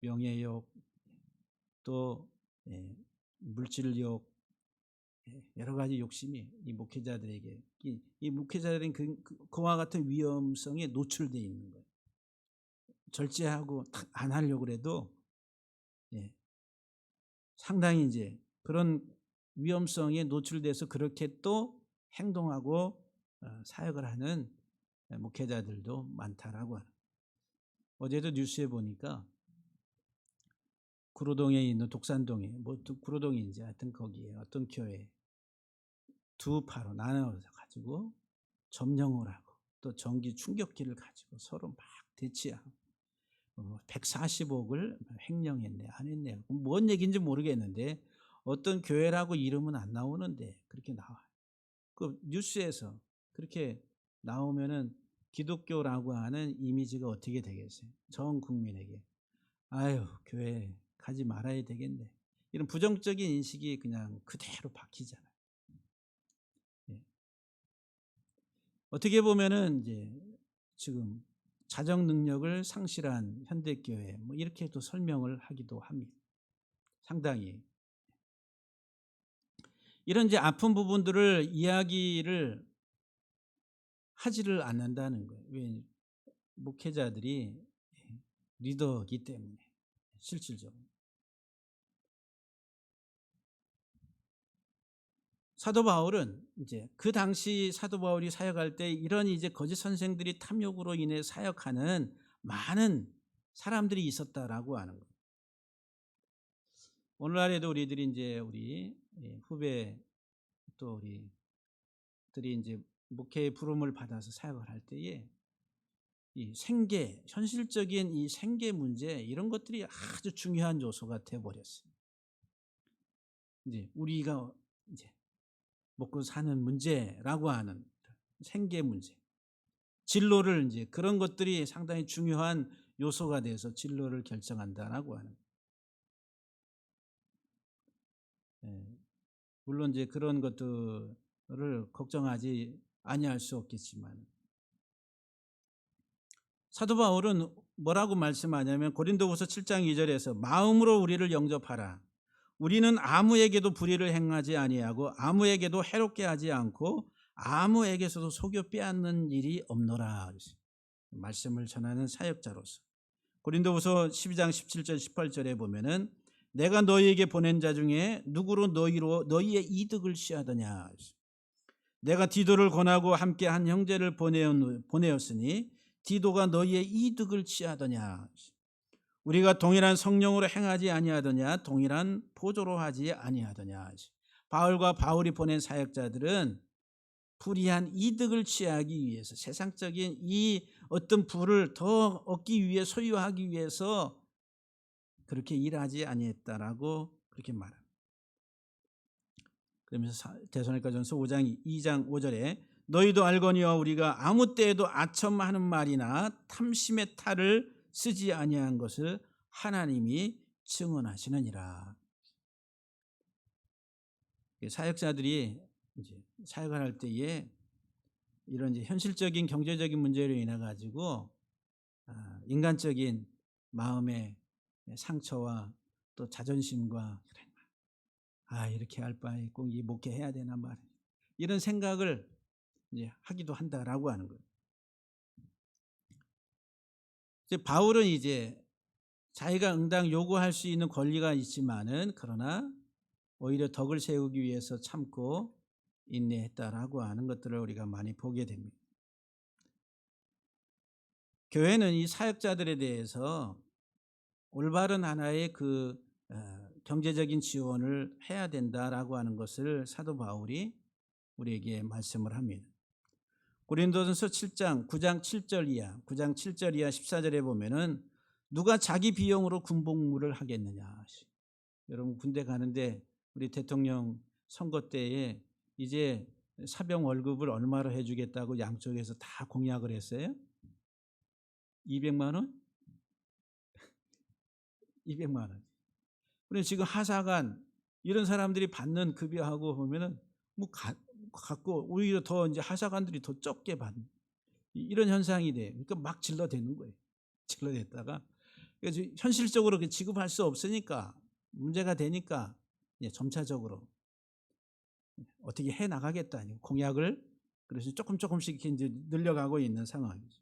명예욕, 또 물질욕, 여러 가지 욕심이 이 목회자들에게, 이 목회자들은 그와 같은 위험성에 노출되어 있는 거예요. 절제하고 안 하려고 해도 상당히 이제 그런 위험성에 노출돼서 그렇게 또 행동하고 사역을 하는 목회자들도 많다라고 하는. 어제도 뉴스에 보니까 구로동에 있는 독산동에 구로동인지 하여튼 거기에 어떤 교회 두 파로 나눠서 가지고 점령을 하고 또 전기 충격기를 가지고 서로 막 대치하고 140억을 횡령했네 안 했네 뭔 얘기인지 모르겠는데 어떤 교회라고 이름은 안 나오는데 그렇게 나와요. 그 뉴스에서 그렇게 나오면은 기독교라고 하는 이미지가 어떻게 되겠어요? 전 국민에게 아유 교회 가지 말아야 되겠네 이런 부정적인 인식이 그냥 그대로 박히잖아요. 어떻게 보면은 이제 지금 자정 능력을 상실한 현대교회 이렇게도 설명을 하기도 합니다. 상당히 이런 이제 아픈 부분들을 이야기를 하지를 않는다는 거예요. 왜? 목회자들이 리더이기 때문에 실질적으로. 사도 바울은 이제 그 당시 사도 바울이 사역할 때 이런 이제 거짓 선생들이 탐욕으로 인해 사역하는 많은 사람들이 있었다라고 하는 거예요. 오늘날에도 우리들이 이제 우리 후배 또 우리들이 이제 목회의 부름을 받아서 사역을 할 때에 이 생계, 현실적인 이 생계 문제 이런 것들이 아주 중요한 요소가 돼 버렸어요. 이제 우리가 이제 먹고 사는 문제라고 하는 생계 문제, 진로를 이제 그런 것들이 상당히 중요한 요소가 돼서 진로를 결정한다라고 하는. 물론 이제 그런 것들을 걱정하지 아니할 수 없겠지만 사도 바울은 뭐라고 말씀하냐면 고린도후서 7장 2절에서 마음으로 우리를 영접하라. 우리는 아무에게도 불의를 행하지 아니하고 아무에게도 해롭게 하지 않고 아무에게서도 속여 빼앗는 일이 없노라. 말씀을 전하는 사역자로서 고린도후서 12장 17절 18절에 보면은 내가 너희에게 보낸 자 중에 누구로 너희의 이득을 취하더냐. 내가 디도를 권하고 함께 한 형제를 보내었으니 디도가 너희의 이득을 취하더냐. 우리가 동일한 성령으로 행하지 아니하더냐. 동일한 보조로 하지 아니하더냐. 바울과 바울이 보낸 사역자들은 불이한 이득을 취하기 위해서 세상적인 이 어떤 부를 더 얻기 위해 소유하기 위해서 그렇게 일하지 아니했다라고 그렇게 말합니다. 그러면서 데살로니가전서 5장 2장 5절에 너희도 알거니와 우리가 아무 때에도 아첨하는 말이나 탐심의 탈을 쓰지 아니한 것을 하나님이 증언하시느니라. 사역자들이 이제 사역을 할 때에 이런 이제 현실적인 경제적인 문제로 인해 가지고 인간적인 마음의 상처와 또 자존심과 이렇게 할 바에 꼭 이 목회해야 되나 말 이런 생각을 이제 하기도 한다라고 하는 거예요. 이제 바울은 이제 자기가 응당 요구할 수 있는 권리가 있지만은 그러나 오히려 덕을 세우기 위해서 참고 인내했다라고 하는 것들을 우리가 많이 보게 됩니다. 교회는 이 사역자들에 대해서 올바른 하나의 그 경제적인 지원을 해야 된다라고 하는 것을 사도 바울이 우리에게 말씀을 합니다. 고린도전서 7장 9장 7절 이하 9장 7절 이하 14절에 보면은 누가 자기 비용으로 군복무를 하겠느냐. 여러분 군대 가는데 우리 대통령 선거 때에 이제 사병 월급을 얼마로 해주겠다고 양쪽에서 다 공약을 했어요? 200만 원? 200만 원. 그런데 지금 하사관 이런 사람들이 받는 급여하고 보면은 뭐 갖고 오히려 더 이제 하사관들이 더 적게 받는 이런 현상이 돼요. 그러니까 막 질러대는 거예요. 질러댔다가 그래서 현실적으로 지급할 수 없으니까 문제가 되니까 이제 점차적으로 어떻게 해 나가겠다 공약을 그래서 조금씩 이렇게 이제 늘려가고 있는 상황이죠.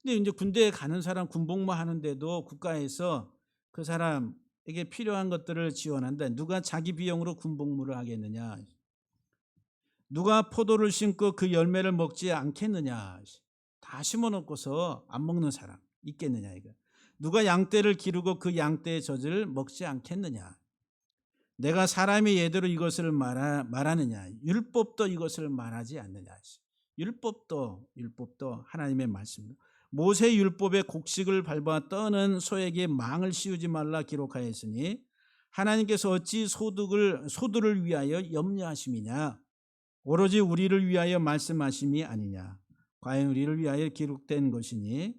근데 이제 군대에 가는 사람 군복무 하는데도 국가에서 그 사람에게 필요한 것들을 지원한다. 누가 자기 비용으로 군복무를 하겠느냐? 누가 포도를 심고 그 열매를 먹지 않겠느냐? 다 심어놓고서 안 먹는 사람 있겠느냐 이거. 누가 양떼를 기르고 그 양떼의 젖을 먹지 않겠느냐? 내가 사람이 예대로 이것을 말하느냐? 율법도 이것을 말하지 않느냐? 율법도 하나님의 말씀입니다. 모세 율법의 곡식을 밟아 떠는 소에게 망을 씌우지 말라 기록하였으니 하나님께서 어찌 소들을 위하여 염려하심이냐? 오로지 우리를 위하여 말씀하심이 아니냐? 과연 우리를 위하여 기록된 것이니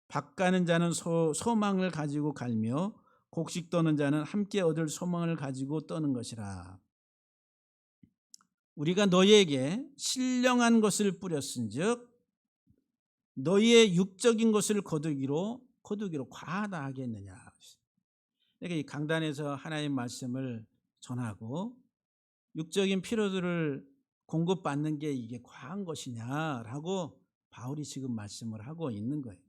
밭 가는 자는 소망을 가지고 갈며 곡식 떠는 자는 함께 얻을 소망을 가지고 떠는 것이라. 우리가 너희에게 신령한 것을 뿌렸은즉 너희의 육적인 것을 거두기로 과하다 하겠느냐. 그러니까 이 강단에서 하나님의 말씀을 전하고 육적인 필요들을 공급받는 게 이게 과한 것이냐라고 바울이 지금 말씀을 하고 있는 거예요.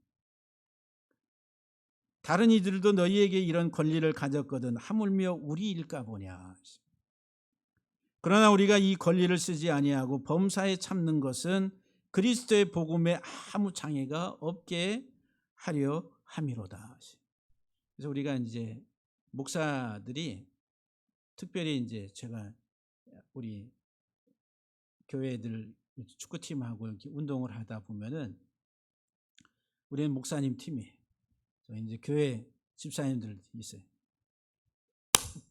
다른 이들도 너희에게 이런 권리를 가졌거든 하물며 우리일까 보냐. 그러나 우리가 이 권리를 쓰지 아니하고 범사에 참는 것은 그리스도의 복음에 아무 장애가 없게 하려 함이로다. 그래서 우리가 이제 목사들이 특별히 이제 제가 우리 교회들 축구팀하고 이렇게 운동을 하다 보면은 우리는 목사님 팀이에요. 저희 이제 교회 집사님들 있어요.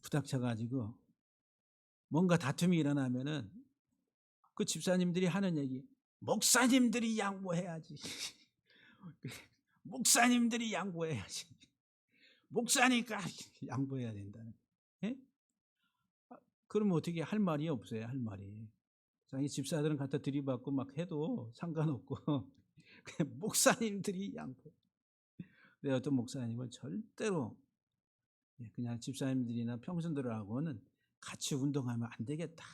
부닥쳐가지고 뭔가 다툼이 일어나면은 그 집사님들이 하는 얘기, 목사님들이 양보해야지. 목사님들이 양보해야지. 목사니까 양보해야 된다는. 예? 그러면 어떻게 할 말이 없어요, 할 말이. 자기 집사들은 갖다 들이받고 막 해도 상관없고 그냥 목사님들이 양보. 근데 어떤 목사님은 절대로 그냥 집사님들이나 평신도들하고는 같이 운동하면 안 되겠다.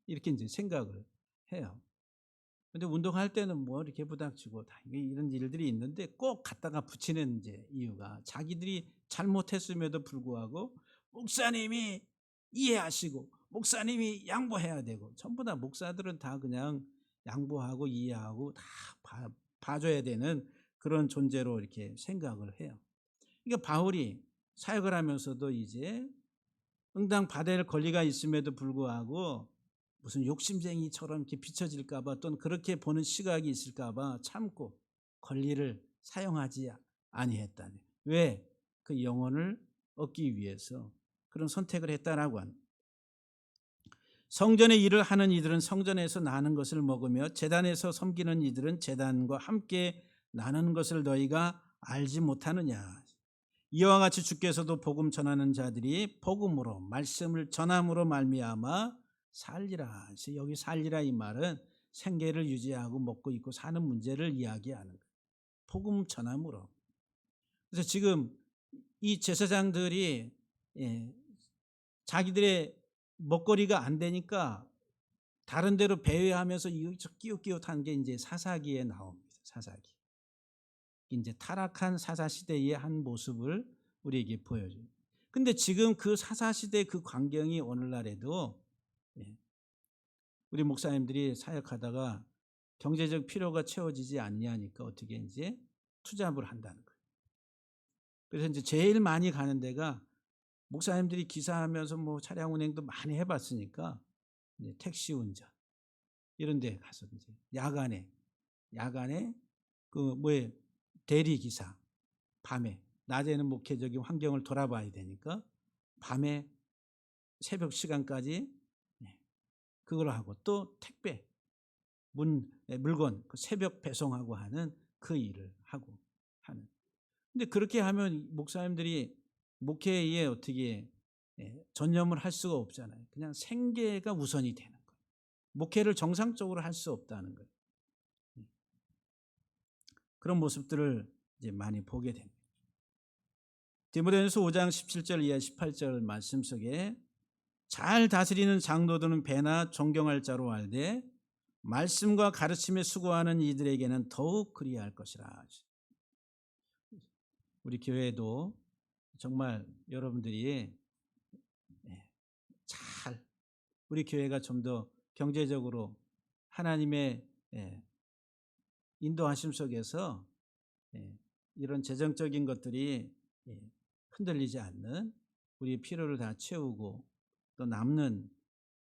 이렇게 이제 생각을 해요. 근데 운동할 때는 뭐 이렇게 부닥치고 다 이런 일들이 있는데 꼭 갖다가 붙이는 이제 이유가 자기들이 잘못했음에도 불구하고 목사님이 이해하시고 목사님이 양보해야 되고 전부 다 목사들은 다 그냥 양보하고 이해하고 다 봐줘야 되는 그런 존재로 이렇게 생각을 해요. 그러니까 바울이 사역을 하면서도 이제 응당 받을 권리가 있음에도 불구하고 무슨 욕심쟁이처럼 이렇게 비춰질까봐 또는 그렇게 보는 시각이 있을까봐 참고 권리를 사용하지 아니했다니. 왜? 그 영혼을 얻기 위해서 그런 선택을 했다라고 합니다. 성전의 일을 하는 이들은 성전에서 나는 것을 먹으며 제단에서 섬기는 이들은 제단과 함께 나는 것을 너희가 알지 못하느냐. 이와 같이 주께서도 복음 전하는 자들이 복음으로 말씀을 전함으로 말미암아 살리라. 여기 살리라 이 말은 생계를 유지하고 먹고 있고 사는 문제를 이야기하는 거예요. 복음 전함으로. 그래서 지금 이 제사장들이 자기들의 먹거리가 안 되니까 다른 데로 배회하면서 끼웃끼웃한 게 이제 사사기에 나옵니다. 사사기. 이제 타락한 사사시대의 한 모습을 우리에게 보여줘요. 근데 지금 그 사사시대 그 광경이 오늘날에도 우리 목사님들이 사역하다가 경제적 필요가 채워지지 않냐니까 어떻게 이제 투잡을 한다는 거예요. 그래서 이제 제일 많이 가는 데가 목사님들이 기사하면서 뭐 차량 운행도 많이 해봤으니까 이제 택시 운전 이런 데 가서 이제 야간에 그 뭐에 대리 기사 밤에 낮에는 목회적인 환경을 돌아봐야 되니까 밤에 새벽 시간까지 그걸 하고 또 택배 물건 새벽 배송하고 하는 그 일을 하고 하는. 근데 그렇게 하면 목사님들이 목회에 어떻게 전념을 할 수가 없잖아요. 그냥 생계가 우선이 되는 거예요. 목회를 정상적으로 할 수 없다는 거예요. 그런 모습들을 이제 많이 보게 됩니다. 디모데전서 5장 17절 이하 18절 말씀 속에 잘 다스리는 장로들은 배나 존경할 자로 알되 말씀과 가르침에 수고하는 이들에게는 더욱 그리할 것이라. 우리 교회도 정말 여러분들이 잘 우리 교회가 좀 더 경제적으로 하나님의 인도하심 속에서 이런 재정적인 것들이 흔들리지 않는 우리의 필요를 다 채우고 또 남는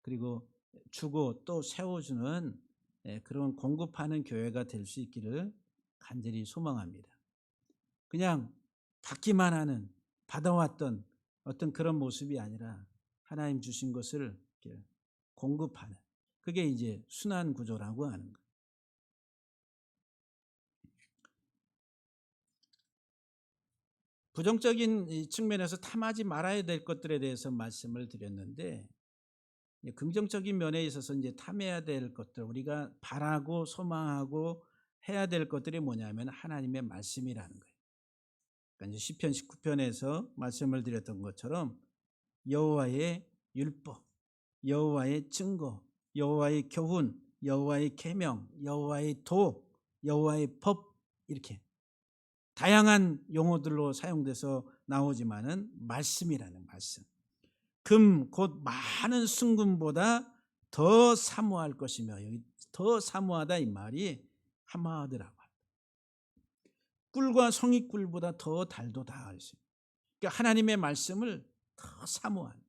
그리고 주고 또 세워주는 그런 공급하는 교회가 될 수 있기를 간절히 소망합니다. 그냥 받기만 하는 받아왔던 어떤 그런 모습이 아니라 하나님 주신 것을 공급하는 그게 이제 순환 구조라고 하는 거예요. 부정적인 측면에서 탐하지 말아야 될 것들에 대해서 말씀을 드렸는데 긍정적인 면에 있어서 이제 탐해야 될 것들 우리가 바라고 소망하고 해야 될 것들이 뭐냐면 하나님의 말씀이라는 거예요. 그러니까 이제 시편 19편에서 말씀을 드렸던 것처럼 여호와의 율법, 여호와의 증거, 여호와의 교훈, 여호와의 계명, 여호와의 도, 여호와의 법 이렇게 다양한 용어들로 사용돼서 나오지만은 말씀이라는 말씀. 금 곧 많은 순금보다 더 사모할 것이며 여기 더 사모하다 이 말이 하마드라고 합니다. 꿀과 송이꿀보다 더 달도다. 그러니까 하나님의 말씀을 더 사모하는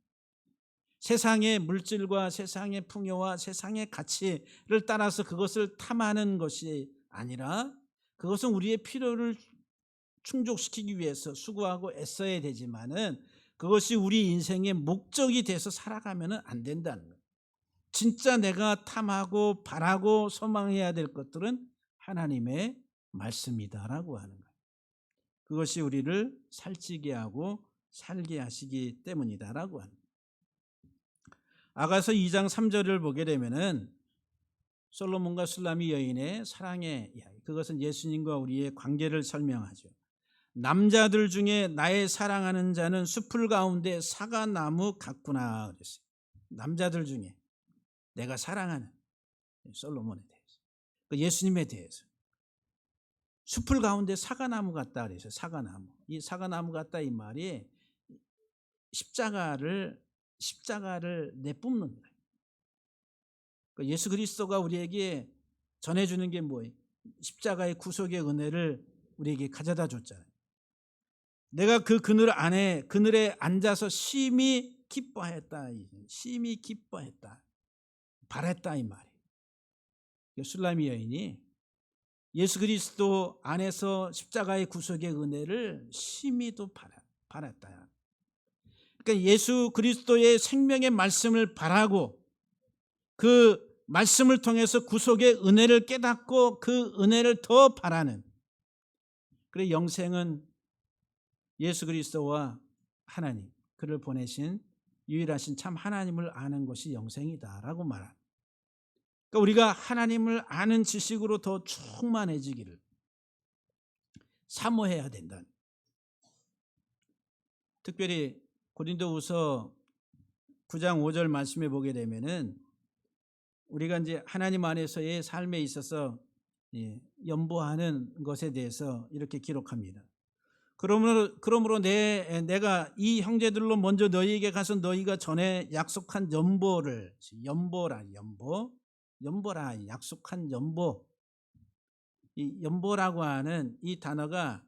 세상의 물질과 세상의 풍요와 세상의 가치를 따라서 그것을 탐하는 것이 아니라 그것은 우리의 필요를 충족시키기 위해서 수고하고 애써야 되지만은 그것이 우리 인생의 목적이 돼서 살아가면 안 된다는 거예요. 진짜 내가 탐하고 바라고 소망해야 될 것들은 하나님의 말씀이다라고 하는 거예요. 그것이 우리를 살찌게 하고 살게 하시기 때문이다라고 하는 거예요. 아가서 2장 3절을 보게 되면은 솔로몬과 술람이 여인의 사랑의 이야기, 그것은 예수님과 우리의 관계를 설명하죠. 남자들 중에 나의 사랑하는 자는 숲을 가운데 사과나무 같구나 그랬어요. 남자들 중에 내가 사랑하는 솔로몬에 대해서, 예수님에 대해서 숲을 가운데 사과나무 같다 그래서 사과나무. 이 사과나무 같다 이 말이 십자가를 내뿜는 거예요. 예수 그리스도가 우리에게 전해주는 게 뭐예요? 십자가의 구속의 은혜를 우리에게 가져다 줬잖아요. 내가 그 그늘에 앉아서 심히 기뻐했다. 심히 기뻐했다. 바랬다 이 말이에요. 술람이 여인이 예수 그리스도 안에서 십자가의 구속의 은혜를 심히도 바랬다. 그러니까 예수 그리스도의 생명의 말씀을 바라고 그 말씀을 통해서 구속의 은혜를 깨닫고 그 은혜를 더 바라는, 그래 영생은 예수 그리스도와 하나님, 그를 보내신 유일하신 참 하나님을 아는 것이 영생이다라고 말합니다. 그러니까 우리가 하나님을 아는 지식으로 더 충만해지기를 사모해야 된다. 특별히 고린도후서 9장 5절 말씀에 보게 되면은 우리가 이제 하나님 안에서의 삶에 있어서 연보하는 것에 대해서 이렇게 기록합니다. 그러므로 내가 이 형제들로 먼저 너희에게 가서 너희가 전에 약속한 연보라 약속한 연보. 이 연보라고 하는 이 단어가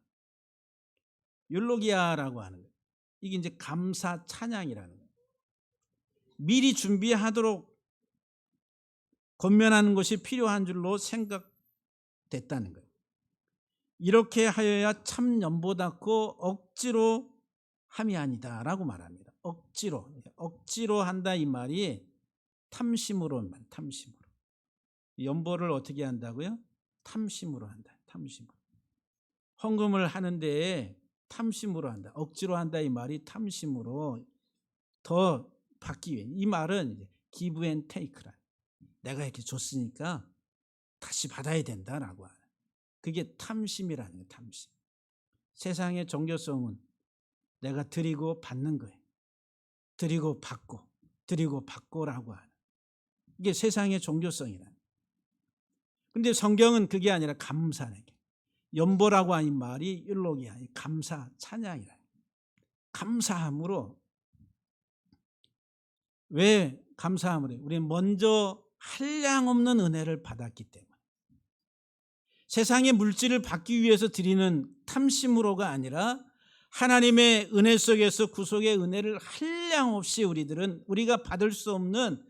율로기아라고 하는 거예요. 이게 이제 감사 찬양이라는 거예요. 미리 준비하도록 권면하는 것이 필요한 줄로 생각됐다는 거예요. 이렇게 하여야 참 연보답고 억지로 함이 아니다라고 말합니다. 억지로 한다 이 말이 탐심으로. 연보를 어떻게 한다고요? 탐심으로 한다. 탐심으로. 헌금을 하는데 탐심으로 한다. 억지로 한다 이 말이 탐심으로 더 받기 위해. 이 말은 이제 give and take라. 내가 이렇게 줬으니까 다시 받아야 된다라고 하는. 그게 탐심이라는 거예요. 탐심. 세상의 종교성은 내가 드리고 받는 거예요. 드리고 받고 드리고 받고라고 하는. 이게 세상의 종교성이라는. 근데 성경은 그게 아니라 감사는 게. 연보라고 하는 말이 율록이야. 감사, 찬양이라. 감사함으로. 왜 감사함으로 해요? 우리는 먼저 한량없는 은혜를 받았기 때문에. 세상의 물질을 받기 위해서 드리는 탐심으로가 아니라 하나님의 은혜 속에서 구속의 은혜를 한량없이 우리가 받을 수 없는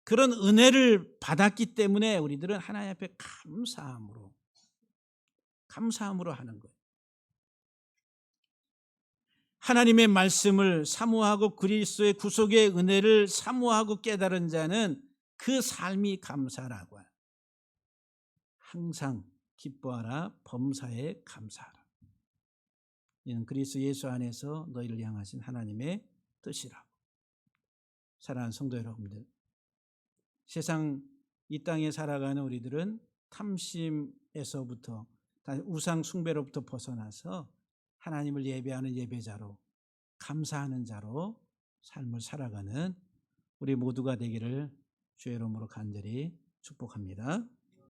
그런 은혜를 받았기 때문에 우리들은 하나님 앞에 감사함으로 하는 거예요. 하나님의 말씀을 사모하고 그리스도의 구속의 은혜를 사모하고 깨달은 자는 그 삶이 감사라고 해요. 항상 기뻐하라, 범사에 감사하라. 이는 그리스도 예수 안에서 너희를 향하신 하나님의 뜻이라고. 사랑하는 성도 여러분들, 세상 이 땅에 살아가는 우리들은 탐심에서부터 우상 숭배로부터 벗어나서 하나님을 예배하는 예배자로, 감사하는 자로 삶을 살아가는 우리 모두가 되기를 주의 이름으로 간절히 축복합니다.